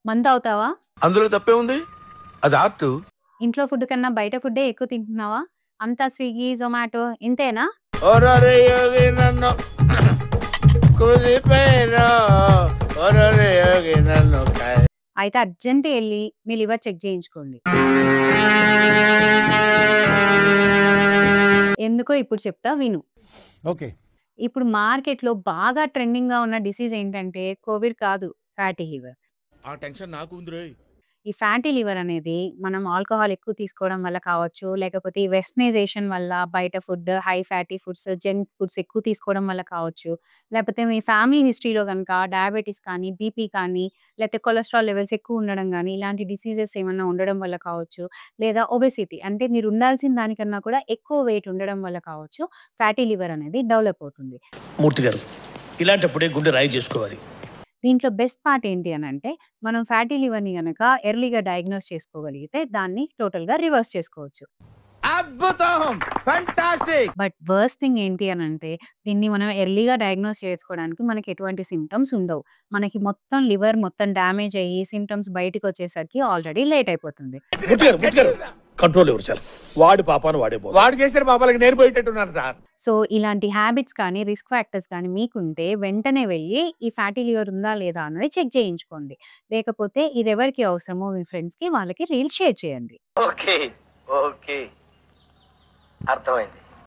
మందు తాగుతావా? అందులో తప్పే ఉంది, అది ఆర్ట్. ఇంట్లో ఫుడ్ కన్నా బయట ఫుడ్డే ఎక్కువ తింటున్నావా? అంతా స్విగ్గీ, జొమాటో ఇంతేనా? ఓరరే యోగి నన్ను కుదిపేరా, ఓరరే యోగి నన్ను అయితే అర్జెంట్ వెళ్ళి మీ లివర్ చెక్ చేయించుకోండి. ఎందుకో ఇప్పుడు చెప్తా విను. ఓకే. ఇప్పుడు మార్కెట్‌లో బాగా ట్రెండింగ్‌గా ఉన్న డిసీజ్ ఏంటంటే కోవిడ్ కాదు, ఫ్యాటీ లివర్. ఆ టెన్షన్ నాకు ఉందిరోయ్. ఈ ఫ్యాటీ లివర్ అనేది మనం ఆల్కహాల్ ఎక్కువ తీసుకోవడం వల్ల కావచ్చు, లేకపోతే ఈ వెస్టర్నైజేషన్ వల్ల బయట food, high fatty foods, junk foods ఎక్కువ తీసుకోవడం వల్ల కావచ్చు, లేకపోతే మీ ఫ్యామిలీ హిస్టరీలో గనక డయాబెటిస్ కానీ, బీపీ కానీ, లేకపోతే కొలెస్ట్రాల్ లెవెల్స్ ఎక్కువ ఉండడం గానీ, ఇలాంటి డిసీజెస్ ఏమన్నా ఉండడం వల్ల కావచ్చు, లేదా ఒబెసిటీ అంటే మీరు ఉండాల్సిన దానికన్నా కూడా ఎక్కువ వెయిట్ ఉండడం వల్ల కావచ్చు, ఫ్యాటీ లివర్ అనేది డెవలప్ అవుతుంది. మూర్తి గారు, ఇలాంటప్పుడే గుండె రాయి చేసుకోవాలి. దీంట్లో బెస్ట్ పార్ట్ ఏంటి అనంటే, మనం ఫ్యాటీ లివర్‌ని గనక ఎర్లీగా డయాగ్నోస్ చేసుకోగలిగితే దాన్ని టోటల్‌గా రివర్స్ చేసుకోవచ్చు. అద్భుతం, ఫెంటాస్టిక్. బట్ వర్స్ట్ థింగ్ ఏంటి అనంటే, దీన్ని మనం ఎర్లీగా డయాగ్నోస్ చేసుకోవడానికి మనకి ఎటువంటి సింప్టమ్స్ ఉండవు. మనకి మొత్తం లివర్ మొత్తం డ్యామేజ్ అయ్యి సింప్టమ్స్ బయటికొచ్చేసరికి ఆల్రెడీ లేట్ అయిపోతుంది. మూర్తి గారు కంట్రోల్ ఎవరు సార్? వాడి పాపాను వాడే పోదు. వాడు చేసిన పాపాలకి నేను పోయేటట్టున్నాను సార్. సో, ఇలాంటి హ్యాబిట్స్ కానీ, రిస్క్ ఫ్యాక్టర్స్ కానీ మీకుంటే వెంటనే వెళ్లి ఈ ఫ్యాటీ లివర్ ఉందా లేదా అన్నది చెక్ చేయించుకోండి. లేకపోతే ఇదెవరికి అవసరమో మీ ఫ్రెండ్స్‌కి వాళ్ళకి రీల్ షేర్ చేయండి. ఓకే, ఓకే, అర్థమైంది.